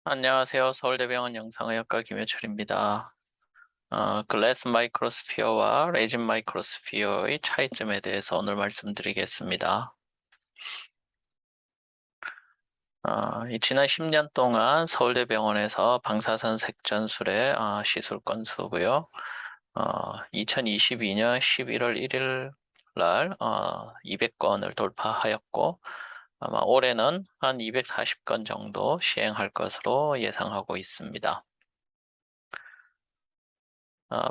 안녕하세요. 서울대병원 영상의학과 김효철입니다. 글래스 마이크로스피어와 레진 마이크로스피어의 차이점에 대해서 오늘 말씀드리겠습니다. 이 지난 10년 동안 서울대병원에서 방사선 색전술의 시술 건수고요. 2022년 11월 1일 날 200건을 돌파하였고 아마 올해는 한 240건 정도 시행할 것으로 예상하고 있습니다.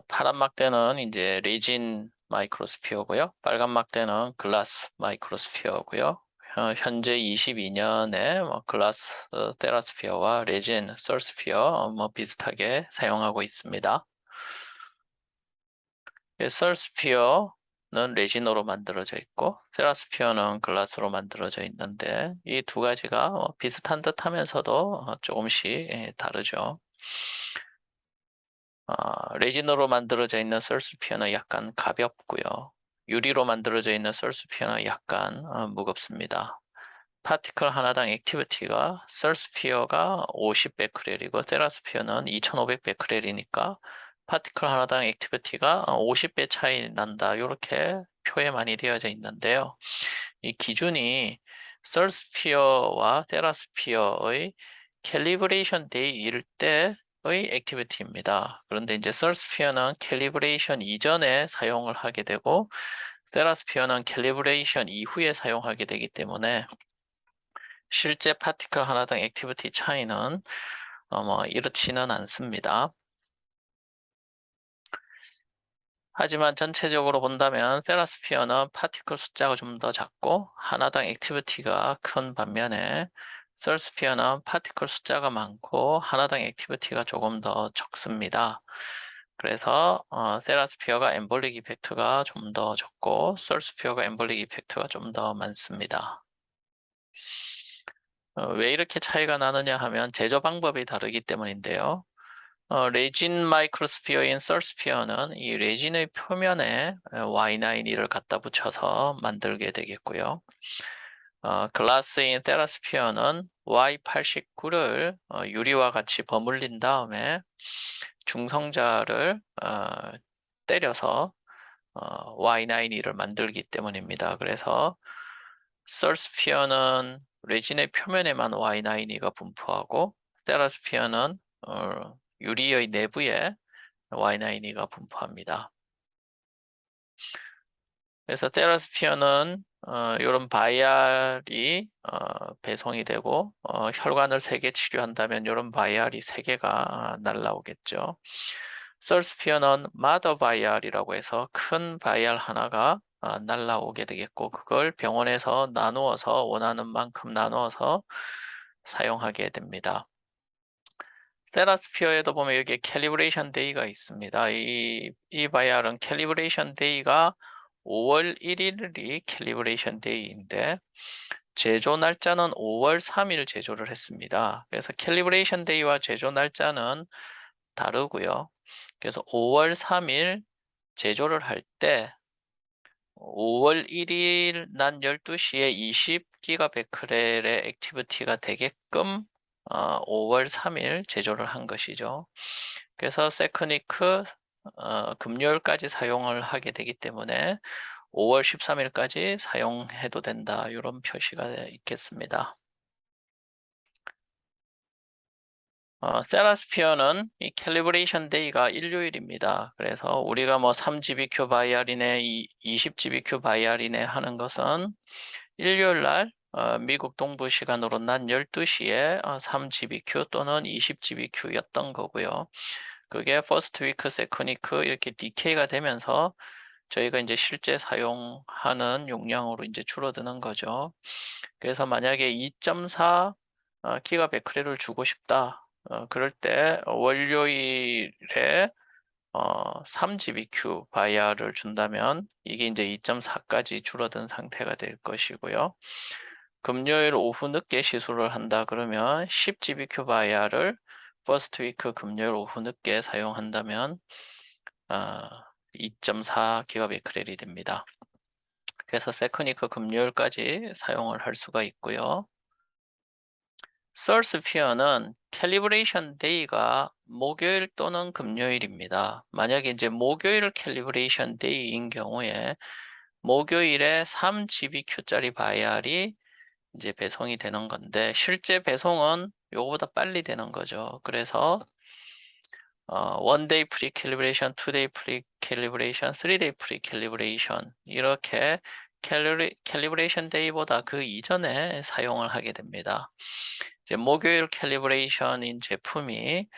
파란 막대는 이제 레진 마이크로스피어고요. 빨간 막대는 글라스 마이크로스피어고요. 현재 22년에 글라스 테라스피어와 레진 솔스피어 비슷하게 사용하고 있습니다. 솔스피어는 레진으로 만들어져 있고 테라스피어는 글라스로 만들어져 있는데 이 두 가지가 비슷한 듯 하면서도 조금씩 다르죠. 레진으로 만들어져 있는 솔스피어는 약간 가볍고요. 유리로 만들어져 있는 솔스피어는 약간 무겁습니다. 파티클 하나당 액티비티가 솔스피어가 50베크렐이고 테라스피어는 2500베크렐이니까 파티클 하나당 액티비티가 50배 차이 난다. 이렇게 표에 많이 되어져 있는데요. 이 기준이 솔스피어와 테라스피어의 캘리브레이션 데이일 때의 액티비티입니다. 그런데 이제 솔스피어는 캘리브레이션 이전에 사용을 하게 되고 테라스피어는 캘리브레이션 이후에 사용하게 되기 때문에 실제 파티클 하나당 액티비티 차이는 이렇지는 않습니다. 하지만 전체적으로 본다면 세라스피어는 파티클 숫자가 좀 더 작고 하나당 액티비티가 큰 반면에 썰스피어는 파티클 숫자가 많고 하나당 액티비티가 조금 더 적습니다. 그래서 세라스피어가 엠볼릭 이펙트가 좀 더 적고 썰스피어가 엠볼릭 이펙트가 좀 더 많습니다. 왜 이렇게 차이가 나느냐 하면 제조 방법이 다르기 때문인데요. 레진 마이크로스피어인 썰스피어는 이 레진의 표면에 Y9을 갖다 붙여서 만들게 되겠고요. 글라스인 테라스피어는 Y89를 유리와 같이 버물린 다음에 중성자를 때려서 Y9을 만들기 때문입니다. 그래서 썰스피어는 레진의 표면에만 Y9가 분포하고 테라스피어는 유리의 내부에 Y9가 분포합니다. 그래서 테라스피어는 이런 바이알이 배송이 되고 혈관을 3개 치료한다면 이런 바이알이 3개가 날라오겠죠. 솔스피어는 마더 바이알이라고 해서 큰 바이알 하나가 날라오게 되겠고 그걸 병원에서 나누어서 원하는 만큼 나누어서 사용하게 됩니다. 세라스피어에도 보면 여기에 캘리브레이션 데이가 있습니다. 이 바이알은 캘리브레이션 데이가 5월 1일이 캘리브레이션 데이인데 제조 날짜는 5월 3일 제조를 했습니다. 그래서 캘리브레이션 데이와 제조 날짜는 다르고요. 그래서 5월 3일 제조를 할 때 5월 1일 낮 12시에 20기가베크렐의 액티비티가 되게끔 5월 3일 제조를 한 것이죠. 그래서 세크니크 금요일까지 사용을 하게 되기 때문에 5월 13일까지 사용해도 된다. 이런 표시가 있겠습니다. 세라스피어는 이 캘리브레이션 데이가 일요일입니다. 그래서 우리가 뭐 3GBQ 바이알이네, 20GBQ 바이알이네 하는 것은 일요일 날 미국 동부 시간으로 낮 12시에 3GBQ 또는 20GBQ였던 거고요. 그게 퍼스트 위크, 세컨 위크 이렇게 디케이가 되면서 저희가 이제 실제 사용하는 용량으로 이제 줄어드는 거죠. 그래서 만약에 2.4 기가베크렐을 주고 싶다. 그럴 때 월요일에 3GBQ 바이알을 준다면 이게 이제 2.4까지 줄어든 상태가 될 것이고요. 금요일 오후 늦게 시술을 한다 그러면 10GBQ 바이알을 퍼스트 위크 금요일 오후 늦게 사용한다면 2.4 기가베크렐이 됩니다. 그래서 세컨 위크 금요일까지 사용을 할 수가 있고요. 솔스피어는 캘리브레이션 데이가 목요일 또는 금요일입니다. 만약에 이제 목요일 캘리브레이션 데이인 경우에 목요일에 3GBQ짜리 바이알이 이제 배송이 되는 건데, 실제 배송은 요거보다 빨리 되는 거죠. 그래서 one day pre-calibration, 2day pre-calibration, 3day pre-calibration 이렇게 캘리브레이션 데이보다 그 이전에 사용을 하게 됩니다. 이제 목요일 캘리브레이션인 제품이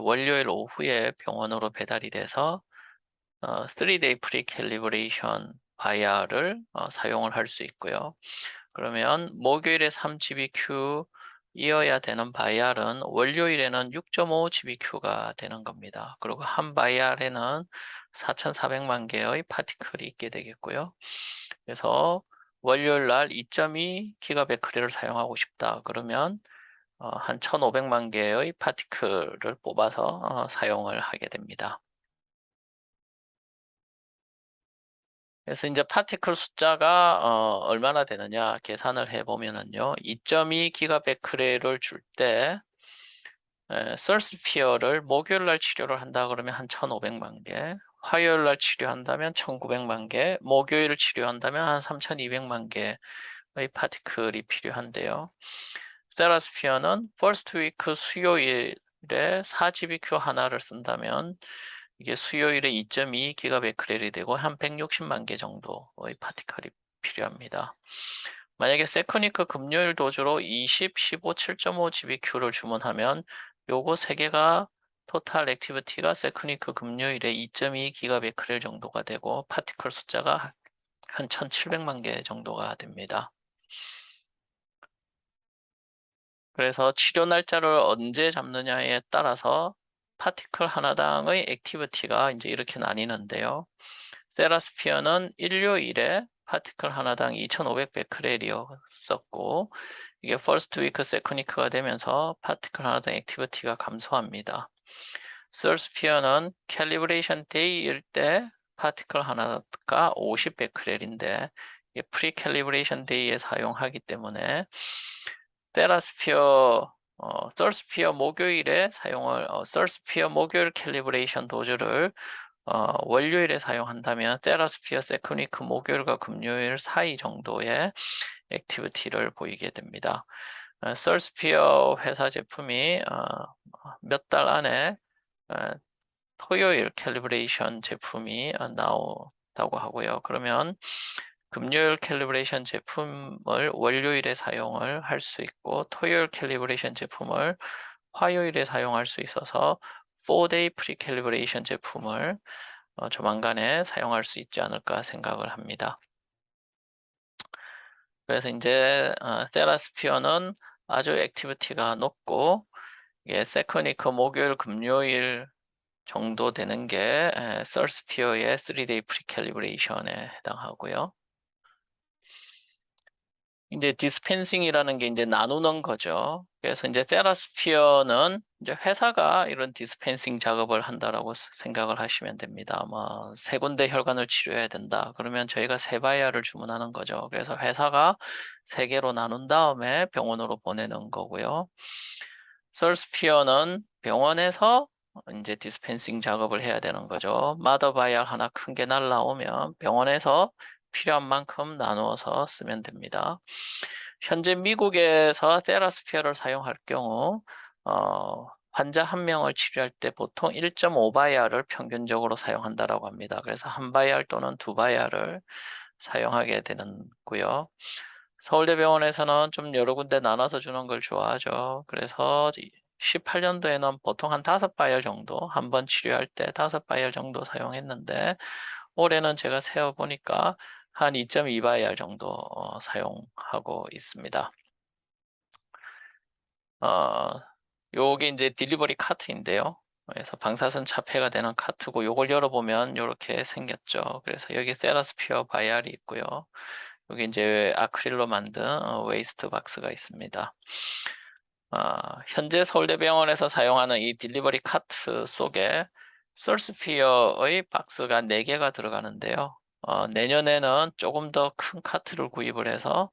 월요일 오후에 병원으로 배달이 돼서 3day pre-calibration 바이아를 사용을 할 수 있고요. 그러면 목요일에 3GBQ 이어야 되는 바이알은 월요일에는 6.5GBQ가 되는 겁니다. 그리고 한 바이알에는 4,400만 개의 파티클이 있게 되겠고요. 그래서 월요일 날 2.2기가베크레를 사용하고 싶다. 그러면 한 1,500만 개의 파티클을 뽑아서 사용을 하게 됩니다. 그래서 이제 파티클 숫자가 얼마나 되느냐 계산을 해보면은요. 2.2기가베크레를 줄 때 솔스피어를 목요일 날 치료를 한다 그러면 한 1,500만 개, 화요일 날 치료한다면 1,900만 개, 목요일을 치료한다면 한 3,200만 개의 파티클이 필요한데요. 세라스피어는 퍼스트 위크 수요일에 4GBQ 하나를 쓴다면 이게 수요일에 2.2기가베크렐이 되고 한 160만 개 정도의 파티클이 필요합니다. 만약에 세컨위크 금요일 도주로 20, 15, 7.5GBQ를 주문하면 요거 3개가 토탈 액티비티가 세컨위크 금요일에 2.2기가베크렐 정도가 되고 파티클 숫자가 한 1,700만 개 정도가 됩니다. 그래서 치료 날짜를 언제 잡느냐에 따라서 파티클 하나당의 액티비티가 이제 이렇게 나뉘는데요. 세라스피어는 일요일에 파티클 하나당 2,500베크렐이었었고 이게 퍼스트 위크, 세컨 위크가 되면서 파티클 하나당 액티비티가 감소합니다. 솔스피어는 캘리브레이션 데이일 때 파티클 하나가 50베크렐인데 프리 캘리브레이션 데이에 사용하기 때문에 솔스피어 목요일에 사용을 솔스피어 목요일 캘리브레이션 도주를 월요일에 사용한다면 테라스피어 세컨위크 목요일과 금요일 사이 정도의 액티비티를 보이게 됩니다. 솔스피어 회사 제품이 몇 달 안에 토요일 캘리브레이션 제품이 나온다고 하고요. 그러면 금요일 캘리브레이션 제품을 월요일에 사용을 할 수 있고 토요일 캘리브레이션 제품을 화요일에 사용할 수 있어서 4day pre-calibration 제품을 조만간에 사용할 수 있지 않을까 생각을 합니다. 그래서 이제 세라스피어는 아주 액티비티가 높고 세컨위크 목요일 금요일 정도 되는 게 솔스피어의 3day pre-calibration에 해당하고요. 이제 디스펜싱이라는 게 이제 나누는 거죠. 그래서 이제 세라스피어는 이제 회사가 이런 디스펜싱 작업을 한다라고 생각을 하시면 됩니다. 뭐 세 군데 혈관을 치료해야 된다. 그러면 저희가 세 바이아를 주문하는 거죠. 그래서 회사가 세 개로 나눈 다음에 병원으로 보내는 거고요. 솔스피어는 병원에서 이제 디스펜싱 작업을 해야 되는 거죠. 마더 바이알 하나 큰 게 날라오면 병원에서 필요한 만큼 나누어서 쓰면 됩니다. 현재 미국에서 세라스피어를 사용할 경우 환자 한 명을 치료할 때 보통 1.5바이알을 평균적으로 사용한다라고 합니다. 그래서 한 바이알 또는 두 바이알을 사용하게 되는고요. 서울대병원에서는 좀 여러 군데 나눠서 주는 걸 좋아하죠. 그래서 18년도에는 보통 한 5바이알 정도, 한 번 치료할 때 5바이알 정도 사용했는데 올해는 제가 세어보니까 한 2.2바이알 정도 사용하고 있습니다. 요게 이제 딜리버리 카트인데요. 그래서 방사선 차폐가 되는 카트고 요걸 열어보면 이렇게 생겼죠. 그래서 여기 세라스피어 바이알이 있고요. 여기 이제 아크릴로 만든 웨이스트 박스가 있습니다. 현재 서울대병원에서 사용하는 이 딜리버리 카트 속에 솔스피어의 박스가 4개가 들어가는데요. 내년에는 조금 더 큰 카트를 구입을 해서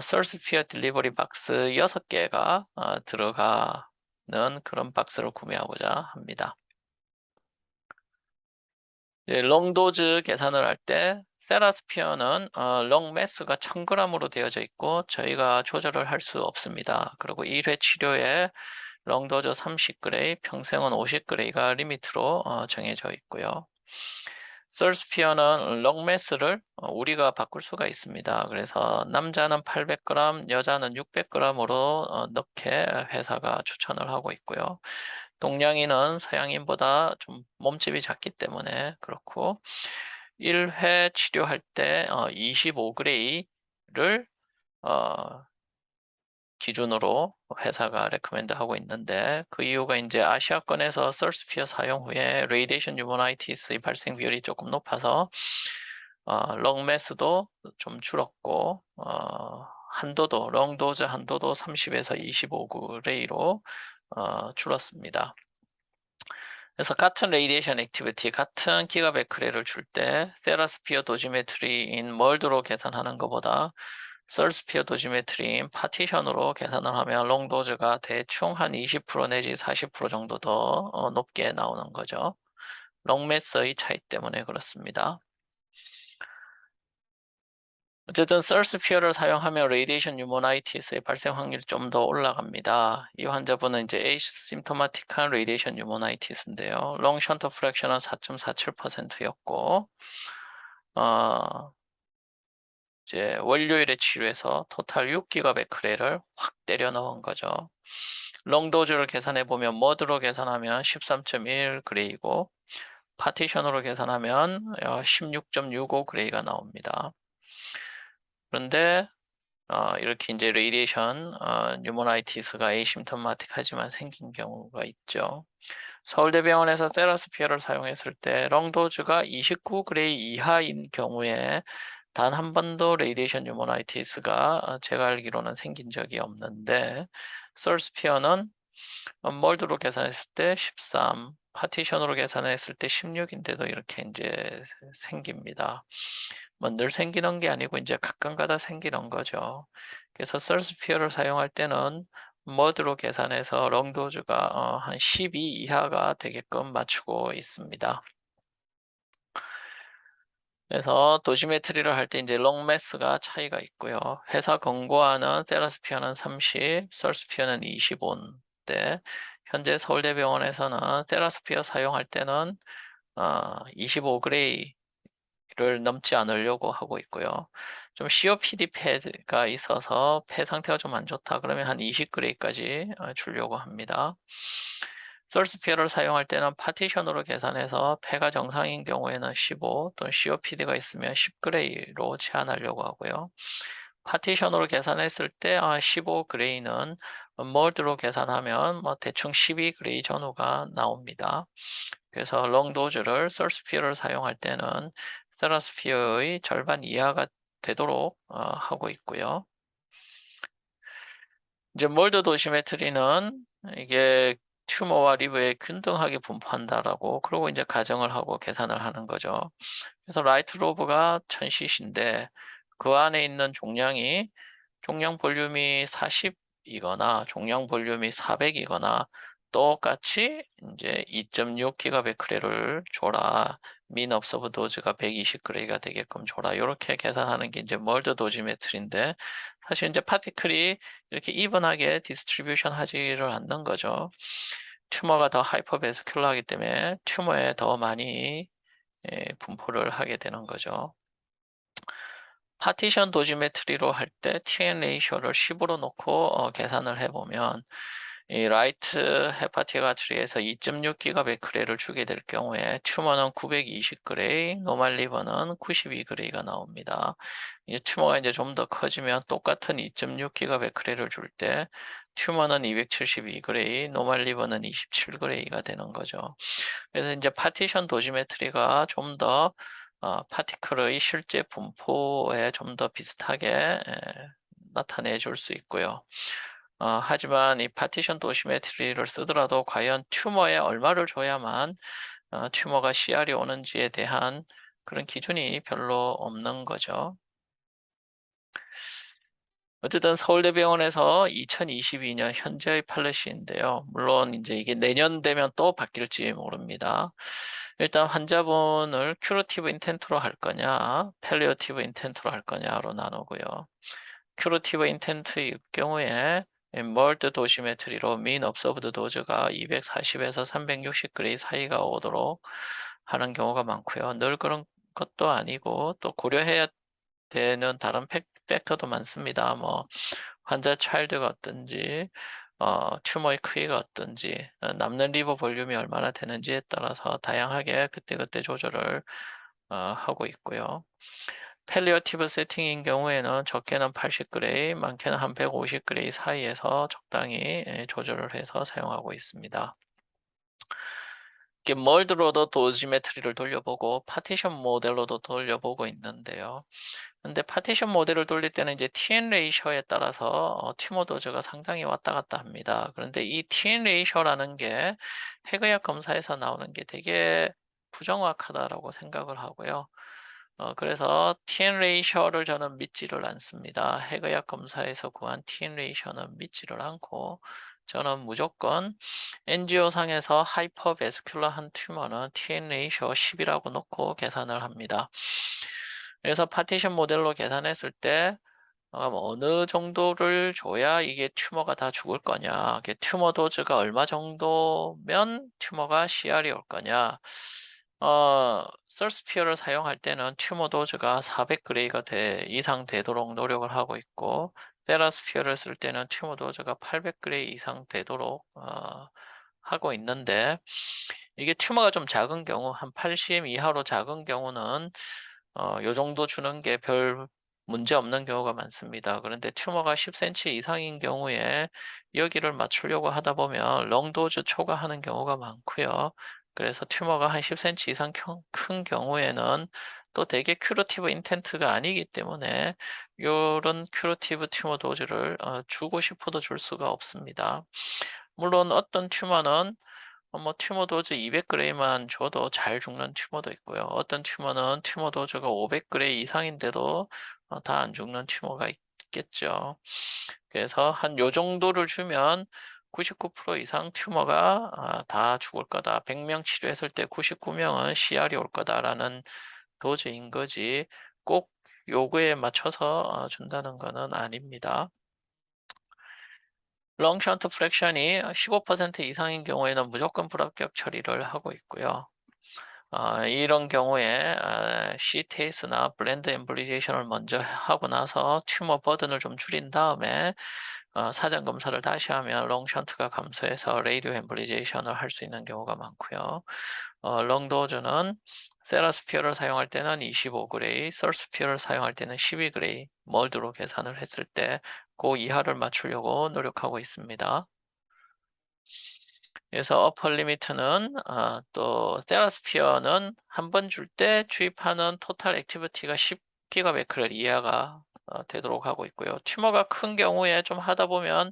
솔스피어 딜리버리 박스 6개가 들어가는 그런 박스를 구매하고자 합니다. 롱도즈 계산을 할 때 세라스피어는 롱매스가 1000g으로 되어져 있고 저희가 조절을 할 수 없습니다. 그리고 1회 치료에 롱도즈 30g, 평생은 50g가 리미트로 정해져 있고요. 솔스피어는 롱매스를 우리가 바꿀 수가 있습니다. 그래서 남자는 800g, 여자는 600g으로 넣게 회사가 추천을 하고 있고요. 동양인은 서양인보다 좀 몸집이 작기 때문에 그렇고 1회 치료할 때 25g를 기준으로 회사가 레코멘드 하고 있는데 그 이유가 이제 아시아권에서 솔스피어 사용 후에 레이디에이션 뉴모나이티스의 발생 비율이 조금 높아서 롱매스도 좀 줄었고 한도도 롱도즈 한도도 30에서 25g로 줄었습니다. 그래서 같은 레이디에이션 액티비티, 같은 기가베크레를 줄 때 세라스피어 도지메트리인 멀드로 계산하는 것보다 솔스피어 도지메트리인 파티션으로 계산을 하면 롱도즈가 대충 한 20% 내지 40% 정도 더 높게 나오는 거죠. 롱매스의 차이 때문에 그렇습니다. 어쨌든 솔스피어를 사용하면 레이디에이션 뉴모나이티스의 발생 확률이 좀 더 올라갑니다. 이 환자분은 이제 에이시심토마틱한 레이디에이션 뉴모나이티스인데요. 롱 션터 프랙션은 4.47%였고 이제 월요일에 치료해서 토탈 6기가베크레를 확 때려 넣은 거죠. 롱도즈를 계산해 보면 머드로 계산하면 13.1그레이고 파티션으로 계산하면 16.65그레이가 나옵니다. 그런데 이렇게 이제 레이디에이션 뉴모나이티스가 에이심토마틱하지만 생긴 경우가 있죠. 서울대병원에서 세라스피어를 사용했을 때 롱도즈가 29그레이 이하인 경우에 단 한 번도 레이디에이션 뉴모나이티스가 제가 알기로는 생긴 적이 없는데 솔스피어는 멀드로 계산했을 때 13, 파티션으로 계산했을 때 16인데도 이렇게 이제 생깁니다. 뭐 늘 생기는 게 아니고 이제 가끔가다 생기는 거죠. 그래서 솔스피어를 사용할 때는 머드로 계산해서 롱도즈가 한 12 이하가 되게끔 맞추고 있습니다. 그래서 도시메트리를 할 때 이제 롱매스가 차이가 있고요. 회사 권고하는 세라스피어는 30, 솔스피어는 25인데 현재 서울대병원에서는 세라스피어 사용할 때는 25그레이를 넘지 않으려고 하고 있고요. 좀 COPD 폐가 있어서 폐 상태가 좀 안 좋다 그러면 한 20그레이까지 주려고 합니다. 솔스피어를 사용할 때는 파티션으로 계산해서 폐가 정상인 경우에는 15 또는 COPD가 있으면 10그레이로 제한하려고 하고요. 파티션으로 계산했을 때 15그레이는 몰드로 계산하면 뭐 대충 12그레이 전후가 나옵니다. 그래서 롱도즈를 솔스피어를 사용할 때는 세라스피어의 절반 이하가 되도록 하고 있고요. 이제 몰드 도시메트리는 이게 튜머와 리브에 균등하게 분포한다라고 그러고 이제 가정을 하고 계산을 하는 거죠. 그래서 라이트 로브가 1000cc인데 그 안에 있는 종양 볼륨이 40이거나 종양 볼륨이 400이거나 똑같이 이제 2.6기가베크레를 줘라. 민 업서브 도즈가 120그레이가 되게끔 줘라. 이렇게 계산하는 게 이제 멀드 도지메트리인데 사실 이제 파티클이 이렇게 이분하게 디스트리뷰션 하지를 않는 거죠. 튜머가 더 하이퍼베스큘러하기 때문에 튜머에 더 많이 분포를 하게 되는 거죠. 파티션 도지메트리로 할 때 TN 레이쇼를 10으로 놓고 계산을 해보면 이 라이트 헤파티가트리에서 2.6기가베크레를 주게 될 경우에 튜머는 920그레이, 노말 리버는 92그레이가 나옵니다. 이 튜머가 이제 좀 더 커지면 똑같은 2.6기가베크레를 줄 때 튜머는 272그레이, 노말 리버는 27그레이가 되는 거죠. 그래서 이제 파티션 도지메트리가 좀 더 파티클의 실제 분포에 좀 더 비슷하게 나타내 줄 수 있고요. 하지만 이 파티션 도시메트리를 쓰더라도 과연 튜머에 얼마를 줘야만 튜머가 CR이 오는지에 대한 그런 기준이 별로 없는 거죠. 어쨌든 서울대병원에서 2022년 현재의 팔레시인데요. 물론 이제 이게 내년 되면 또 바뀔지 모릅니다. 일단 환자분을 큐러티브 인텐트로 할 거냐, 팰리어티브 인텐트로 할 거냐로 나누고요. 큐러티브 인텐트일 경우에 멀드 도시메트리로 민 업서브드 도즈가 240에서 360그레이 사이가 오도록 하는 경우가 많고요. 늘 그런 것도 아니고 또 고려해야 되는 다른 팩터도 많습니다. 뭐 환자 차일드가 어떤지, 튜머의 크기가 어떤지, 남는 리버 볼륨이 얼마나 되는지에 따라서 다양하게 그때그때 조절을 하고 있고요. 팰리어티브 세팅인 경우에는 적게는 80그레이, 많게는 한 150그레이 사이에서 적당히 조절을 해서 사용하고 있습니다. 이렇게 멀드로도 도지메트리를 돌려보고 파티션 모델로도 돌려보고 있는데요. 근데 파티션 모델을 돌릴 때는 이제 TN 레이셔에 따라서 튜머 도즈가 상당히 왔다 갔다 합니다. 그런데 이 TN 레이셔라는 게 핵의학 검사에서 나오는 게 되게 부정확하다라고 생각을 하고요. 그래서 TN 레이셔를 저는 믿지를 않습니다. 핵의학 검사에서 구한 TN 레이셔는 믿지를 않고 저는 무조건 엔지오상에서 하이퍼베스큘러한 튜머는 TN 레이셔 10이라고 놓고 계산을 합니다. 그래서 파티션 모델로 계산했을 때 어느 정도를 줘야 이게 튜머가 다 죽을 거냐, 이게 튜머 도즈가 얼마 정도면 튜머가 CR이 올 거냐. 설스피어를 사용할 때는 튜머 도즈가 400그레이가 이상 되도록 노력을 하고 있고, 세라스피어를 쓸 때는 튜머 도즈가 800그레이 이상 되도록 하고 있는데, 이게 튜머가 좀 작은 경우, 한 80 이하로 작은 경우는 요 정도 주는 게 별 문제 없는 경우가 많습니다. 그런데 튜머가 10cm 이상인 경우에 여기를 맞추려고 하다 보면 렁도즈 초과하는 경우가 많고요. 그래서 튜머가 한 10cm 이상 큰 경우에는 또 되게 큐러티브 인텐트가 아니기 때문에 이런 큐러티브 튜머 도즈를 주고 싶어도 줄 수가 없습니다. 물론 어떤 튜머는 뭐 튜머 도즈 200g만 줘도 잘 죽는 튜머도 있고요. 어떤 튜머는 튜머 도즈가 500g 이상인데도 다 안 죽는 튜머가 있겠죠. 그래서 한 요 정도를 주면 99% 이상 튜머가 다 죽을 거다. 100명 치료했을 때 99명은 CR이 올 거다라는 도즈인 거지 꼭 요거에 맞춰서 준다는 것은 아닙니다. 롱션트 프랙션이 15% 이상인 경우에는 무조건 불합격 처리를 하고 있고요. 이런 경우에 CTS나 블렌드 엠볼리제이션을 먼저 하고 나서 튜머 버든을 좀 줄인 다음에 사전 검사를 다시 하면 롱션트가 감소해서 레이디오 엠볼리제이션을 할 수 있는 경우가 많고요. 롱도즈는 세라스피어를 사용할 때는 25그레이, 설스피어를 사용할 때는 12그레이 몰드로 계산을 했을 때 그 이하를 맞추려고 노력하고 있습니다. 그래서 어퍼 리미트는 또 세라스피어는 한 번 줄 때 주입하는 토탈 액티비티가 10기가베크렐 이하가 되도록 하고 있고요. 튜머가 큰 경우에 좀 하다 보면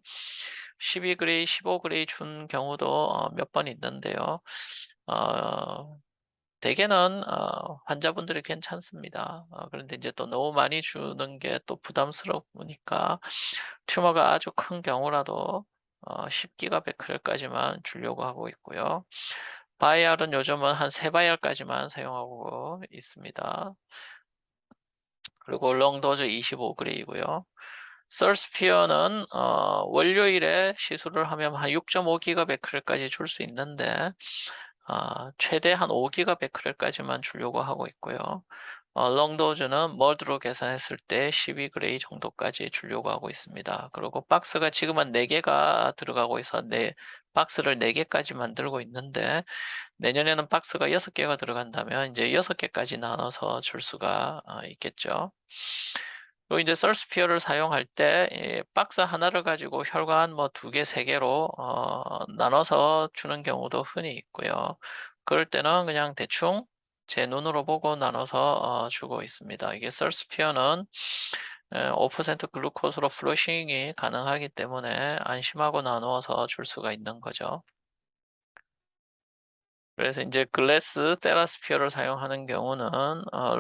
12그레이, 15그레이 준 경우도 몇 번 있는데요. 대개는 환자분들이 괜찮습니다. 그런데 이제 또 너무 많이 주는 게 또 부담스러우니까 튜머가 아주 큰 경우라도 10기가베크렐까지만 주려고 하고 있고요. 바이알은 요즘은 한 3바이알까지만 사용하고 있습니다. 그리고 롱도즈 25그레이고요. 설스피어는 월요일에 시술을 하면 한 6.5기가베크렐까지 줄 수 있는데 최대 한 5기가베크렐까지만 주려고 하고 있고요. 롱도즈는 멀드로 계산했을 때 12그레이 정도까지 주려고 하고 있습니다. 그리고 박스가 지금은 4개가 들어가고 있어 박스를 4개까지 만들고 있는데 내년에는 박스가 6개가 들어간다면 이제 6개까지 나눠서 줄 수가 있겠죠. 그리고 이제 썰스피어를 사용할 때 박스 하나를 가지고 혈관 뭐 2개, 3개로 나눠서 주는 경우도 흔히 있고요. 그럴 때는 그냥 대충 제 눈으로 보고 나눠서 주고 있습니다. 이게 썰스피어는 5% 글루코스로 플러싱이 가능하기 때문에 안심하고 나누어서 줄 수가 있는 거죠. 그래서 이제 글래스 테라스피어를 사용하는 경우는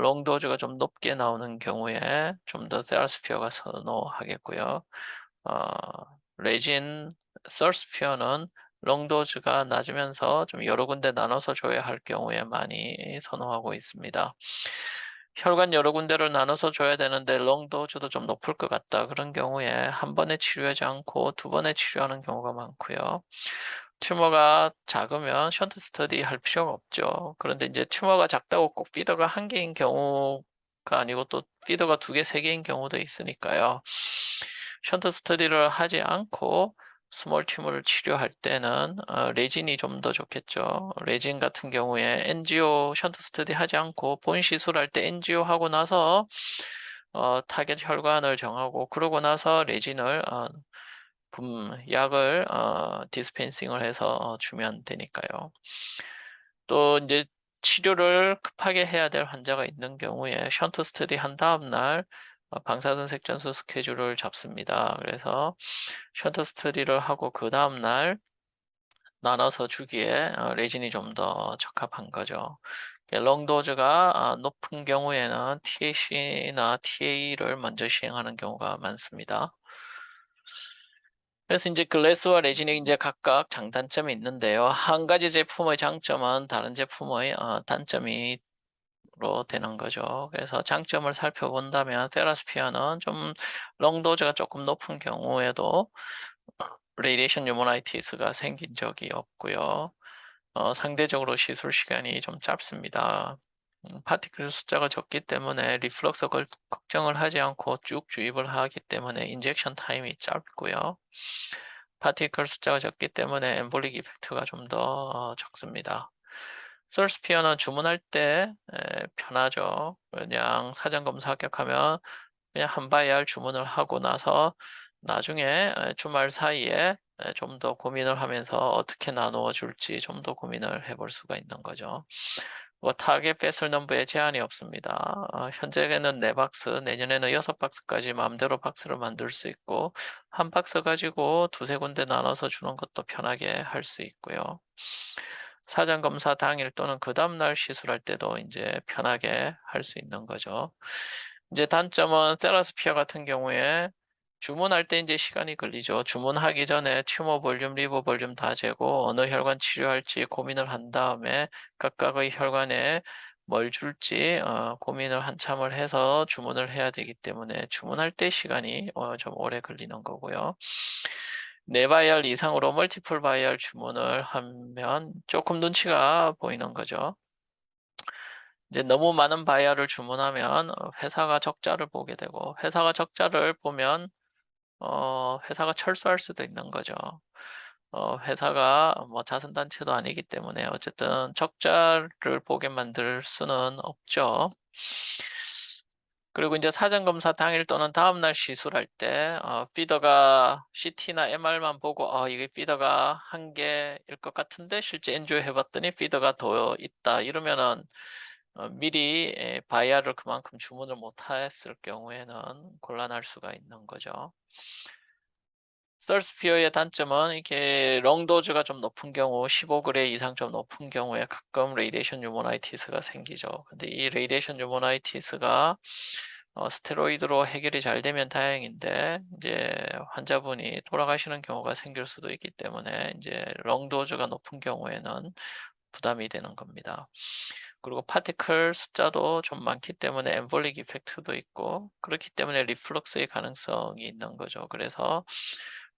롱도즈가 좀 높게 나오는 경우에 좀 더 테라스피어가 선호하겠고요. 어, 레진 서스피어는 롱도즈가 낮으면서 좀 여러 군데 나눠서 줘야 할 경우에 많이 선호하고 있습니다. 혈관 여러 군데를 나눠서 줘야 되는데 롱도즈도 좀 높을 것 같다. 그런 경우에 한 번에 치료하지 않고 두 번에 치료하는 경우가 많고요. 튜머가 작으면 션트 스터디 할 필요가 없죠. 그런데 이제 튜머가 작다고 꼭 피더가 한 개인 경우가 아니고 또 피더가 두 개, 세 개인 경우도 있으니까요. 션트 스터디를 하지 않고 스몰 튜머를 치료할 때는 레진이 좀 더 좋겠죠. 레진 같은 경우에 엔지오 션트 스터디 하지 않고 본 시술할 때 엔지오 하고 나서 타겟 혈관을 정하고 그러고 나서 레진을 약을 디스펜싱을 해서 주면 되니까요. 또 이제 치료를 급하게 해야 될 환자가 있는 경우에 션트 스터디 한 다음 날 방사선 색전수 스케줄을 잡습니다. 그래서 션트 스터디를 하고 그 다음 날 나눠서 주기에 레진이 좀 더 적합한 거죠. 롱도즈가 높은 경우에는 TAC나 TA를 먼저 시행하는 경우가 많습니다. 그래서 이제 글래스와 레진이 이제 각각 장단점이 있는데요. 한 가지 제품의 장점은 다른 제품의 단점이 로 되는 거죠. 그래서 장점을 살펴본다면 테라스피아는 좀 롱도즈가 조금 높은 경우에도 레디에이션 뉴모나이티스가 생긴 적이 없고요. 상대적으로 시술 시간이 좀 짧습니다. 파티클 숫자가 적기 때문에 리플럭스 걱정을 하지 않고 쭉 주입을 하기 때문에 인젝션 타임이 짧고요. 파티클 숫자가 적기 때문에 엠볼릭 이펙트가 좀 더 적습니다. 솔스피어는 주문할 때 편하죠. 그냥 사전 검사 합격하면 그냥 한 바이알 주문을 하고 나서 나중에 주말 사이에 좀 더 고민을 하면서 어떻게 나누어 줄지 좀 더 고민을 해볼 수가 있는 거죠. 뭐 타겟 배슬 넘버에 제한이 없습니다. 현재는 4박스, 내년에는 6박스까지 마음대로 박스를 만들 수 있고 한 박스 가지고 두세 군데 나눠서 주는 것도 편하게 할 수 있고요. 사전 검사 당일 또는 그 다음날 시술할 때도 이제 편하게 할 수 있는 거죠. 이제 단점은 테라스피아 같은 경우에 주문할 때 이제 시간이 걸리죠. 주문하기 전에 튜머 볼륨, 리버 볼륨 다 재고 어느 혈관 치료할지 고민을 한 다음에 각각의 혈관에 뭘 줄지 고민을 한참을 해서 주문을 해야 되기 때문에 주문할 때 시간이 좀 오래 걸리는 거고요. 4바이알 이상으로 멀티플 바이알 주문을 하면 조금 눈치가 보이는 거죠. 이제 너무 많은 바이알을 주문하면 회사가 적자를 보게 되고 회사가 적자를 보면 회사가 철수할 수도 있는 거죠. 회사가 뭐 자선단체도 아니기 때문에 어쨌든 적자를 보게 만들 수는 없죠. 그리고 이제 사전 검사 당일 또는 다음날 시술할 때 피더가 CT나 MR만 보고 이게 피더가 한 개일 것 같은데 실제 엔지오 해봤더니 피더가 더 있다 이러면은 미리 바이아를 그만큼 주문을 못 했을 경우에는 곤란할 수가 있는 거죠. 썰스피어의 단점은 이게 롱도즈가 좀 높은 경우 15그레이 이상 좀 높은 경우에 가끔 레이디에이션 뉴모나이티스가 생기죠. 근데 이 레이디에이션 뉴모나이티스가 스테로이드로 해결이 잘 되면 다행인데 이제 환자분이 돌아가시는 경우가 생길 수도 있기 때문에 이제 롱도즈가 높은 경우에는 부담이 되는 겁니다. 그리고 파티클 숫자도 좀 많기 때문에 엠볼릭 이펙트도 있고 그렇기 때문에 리플럭스의 가능성이 있는 거죠. 그래서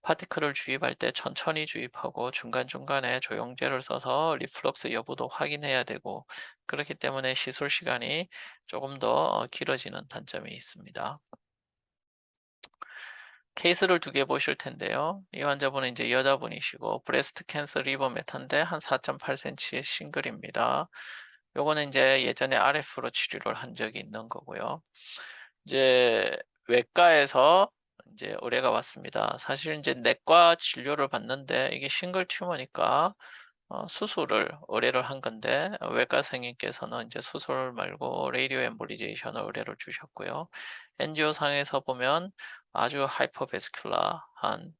파티클을 주입할 때 천천히 주입하고 중간중간에 조영제를 써서 리플럭스 여부도 확인해야 되고 그렇기 때문에 시술 시간이 조금 더 길어지는 단점이 있습니다. 케이스를 2개 보실 텐데요. 이 환자분은 이제 여자분이시고 브레스트 캔서 리버 메타인데 한 4.8cm의 싱글입니다. 요거는 이제 예전에 RF로 치료를 한 적이 있는 거고요. 이제 외과에서 이제 의뢰가 왔습니다. 사실 이제 내과 진료를 받는데 이게 싱글 튜머니까 수술을 의뢰를 한 건데 외과 선생님께서는 이제 수술 말고 레이디오 엠볼리제이션을 의뢰를 주셨고요. 엔지오 상에서 보면 아주 하이퍼베스큘라한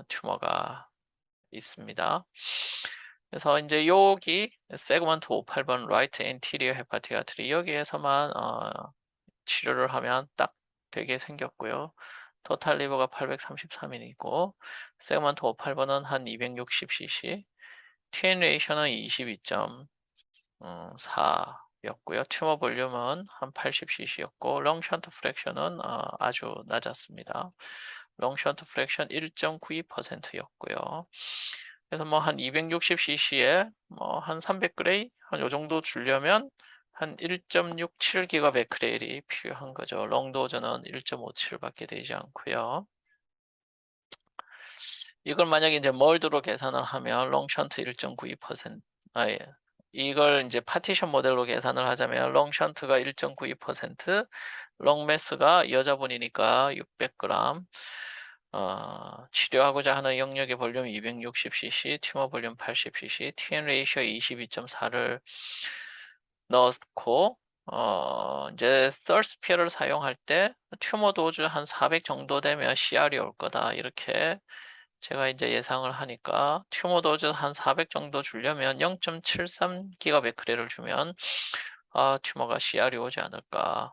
튜머가 있습니다. 그래서 이제 여기 세그먼트 58번 라이트 엔티리어 헤파틱 아트리 여기에서만 치료를 하면 딱 되게 생겼고요. 토탈 리버가 833이고 세그먼트 58번은 한 260cc, TN 레이셔는 22.4였고요. 튜머 볼륨은 한 80cc였고 롱 션트 프랙션은 아주 낮았습니다. 롱 션트 프랙션 1.92%였고요. 그래서 뭐 한 260cc에 뭐 한 300그레이 한 요 정도 주려면 한 1.67기가 베크렐이 필요한 거죠. 롱 도저는 1.57밖에 되지 않고요. 이걸 만약에 이제 몰드로 계산을 하면 롱 션트 1.92%, 예. 이걸 이제 파티션 모델로 계산을 하자면 롱 션트가 1.92%, 롱 매스가 여자분이니까 600g, 치료하고자 하는 영역의 볼륨 260cc, 튜머 볼륨 80cc, TN 레이셔 22.4를 넣고 이제 썰스피어를 사용할 때 튜머 도즈 한 400 정도 되면 CR이 올 거다. 이렇게 제가 이제 예상을 하니까 튜머 도즈 한 400 정도 주려면 0.73기가베크렐을 주면 튜머가 CR이 오지 않을까.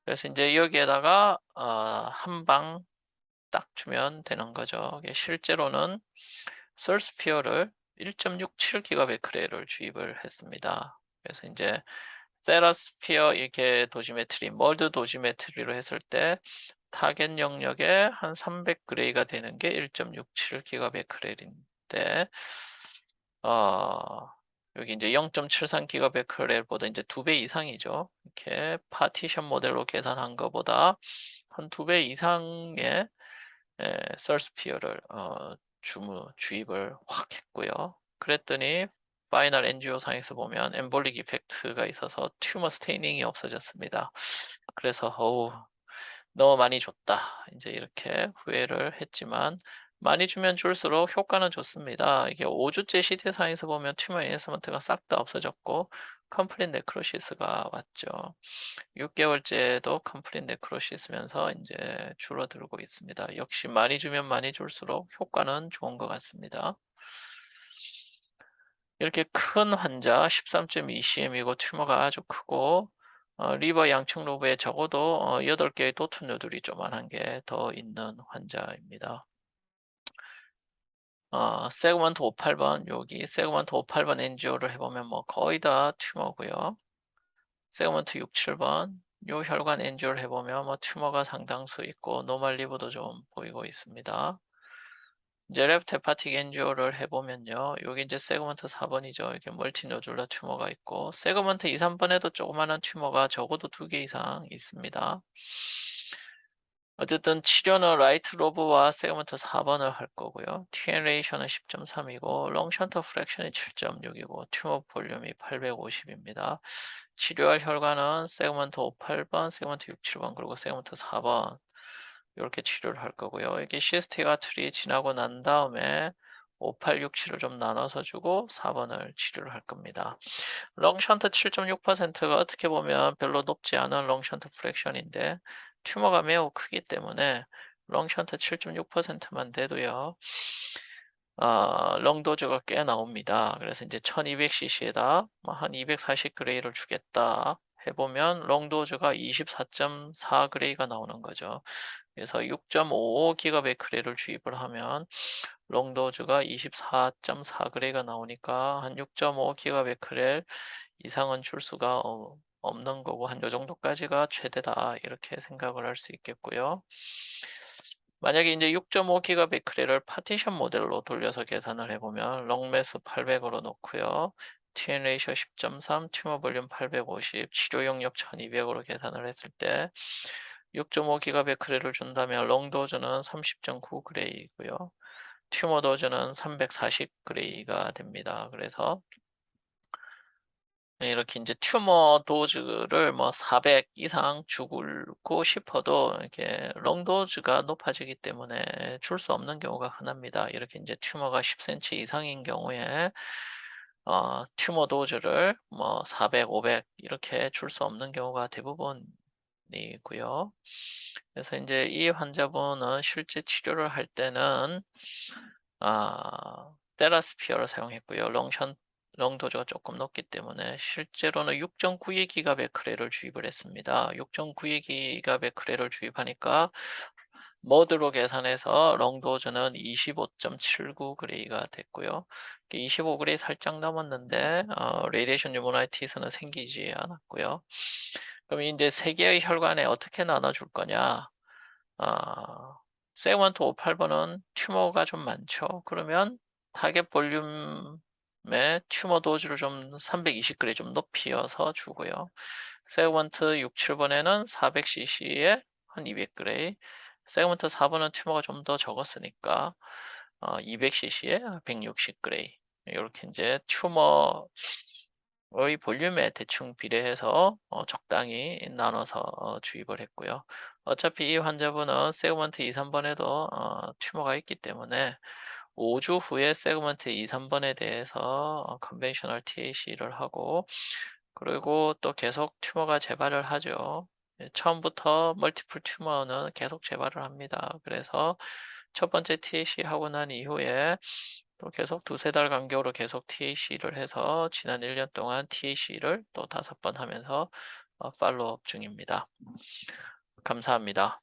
그래서 이제 여기에다가 한 방 딱 주면 되는 거죠. 실제로는 썰스피어를 1.67기가베크렐을 주입을 했습니다. 그래서 이제 세라스피어 이렇게 도지메트리, 멀드 도지메트리로 했을 때 타겟 영역에 한 300그레이가 되는 게 1.67기가베크렐인데 여기 이제 0.73기가베크렐보다 이제 2배 이상이죠. 이렇게 파티션 모델로 계산한 것보다 한 2배 이상의 썰스피어를 주입을 확 했고요. 그랬더니 파이널 엔지오 상에서 보면 엠볼릭 이펙트가 있어서 튜머 스테이닝이 없어졌습니다. 그래서 너무 많이 줬다. 이제 이렇게 후회를 했지만 많이 주면 줄수록 효과는 좋습니다. 이게 5주째 CT상에서 보면 튜머 인헤스먼트가 싹 다 없어졌고 컴플릿 네크로시스가 왔죠. 6개월째도 컴플릿 네크로시스면서 이제 줄어들고 있습니다. 역시 많이 주면 많이 줄수록 효과는 좋은 것 같습니다. 이렇게 큰 환자 13.2cm이고 튜머가 아주 크고 리버 양측 로브에 적어도 8개의 도트 노들이 조만한 게 더 있는 환자입니다. 세그먼트 58번 여기 세그먼트 58번 엔지오를 해보면 뭐 거의 다 튜머고요. 세그먼트 67번 요 혈관 엔지오를 해보면 뭐 튜머가 상당수 있고 노멀 리버도 좀 보이고 있습니다. 이제 레프트 헤파틱 엔지오를 해보면요. 여기 이제 세그먼트 4번이죠. 이렇게 멀티노듈러 튜머가 있고 세그먼트 2, 3번에도 조그마한 튜머가 적어도 2개 이상 있습니다. 어쨌든 치료는 라이트 로브와 세그먼트 4번을 할 거고요. TN 레이셔는 10.3이고 롱 션터 프랙션이 7.6이고 튜머 볼륨이 850입니다. 치료할 혈관은 세그먼트 58번, 세그먼트 67번 그리고 세그먼트 4번 이렇게 치료를 할 거고요. 이게 시스티가 트리 지나고 난 다음에 5867을 좀 나눠서 주고 4번을 치료를 할 겁니다. 롱션트 7.6%가 어떻게 보면 별로 높지 않은 롱션트 프랙션인데 튜머가 매우 크기 때문에 롱션트 7.6%만 돼도요. 롱도즈가 꽤 나옵니다. 그래서 이제 1200cc에다 한 240그레이를 주겠다 해보면 롱도즈가 24.4그레이가 나오는 거죠. 그래서 6.55기가베크렐을 주입을 하면 롱도즈가 24.4그레이가 나오니까 한 6.5기가베크렐 이상은 줄 수가 없는 거고 한 요 정도까지가 최대다 이렇게 생각을 할 수 있겠고요. 만약에 이제 6.5기가베크렐을 파티션 모델로 돌려서 계산을 해보면 롱매스 800으로 놓고요. TN 레이셔 10.3, 튜머 볼륨 850, 치료 영역 1200으로 계산을 했을 때 6.5기가베크렐을 준다면 롱 도즈는 30.9그레이고요. 튜머 도즈는 340그레이가 됩니다. 그래서 이렇게 이제 튜머 도즈를 뭐 400 이상 주고 싶어도 이렇게 롱 도즈가 높아지기 때문에 줄 수 없는 경우가 흔합니다. 이렇게 이제 튜머가 10cm 이상인 경우에 튜머 도즈를 뭐 400, 500 이렇게 줄 수 없는 경우가 대부분이고요. 그래서 이제 이 환자분은 실제 치료를 할 때는 테라스피어를 사용했고요. 롱 도즈가 조금 높기 때문에 실제로는 6.92 기가베크렐을 주입을 했습니다. 6.92 기가베크렐을 주입하니까 모드로 계산해서 롱 도즈는 25.79 그레이가 됐고요. 25 그레이 살짝 넘었는데 레디에이션 뉴모나이티스는 생기지 않았고요. 그럼 이제 세 개의 혈관에 어떻게 나눠줄 거냐? 세그먼트 58번은 튜머가 좀 많죠. 그러면 타겟 볼륨의 튜머 도즈를 좀 320g에 좀 높이어서 주고요. 세그먼트 6, 7번에는 400cc에 한 200g, 세그먼트 4번은 튜머가 좀 더 적었으니까 200cc에 160g 이렇게 이제 튜머 의 볼륨에 대충 비례해서 적당히 나눠서 주입을 했고요. 어차피 이 환자분은 세그먼트 2, 3번에도 튜머가 있기 때문에 5주 후에 세그먼트 2, 3번에 대해서 컨벤셔널 TAC를 하고 그리고 또 계속 튜머가 재발을 하죠. 예, 처음부터 멀티플 튜머는 계속 재발을 합니다. 그래서 첫 번째 TAC 하고 난 이후에 또 계속 두세 달 간격으로 계속 TAC를 해서 지난 1년 동안 TAC를 또 5번 하면서 팔로우업 중입니다. 감사합니다.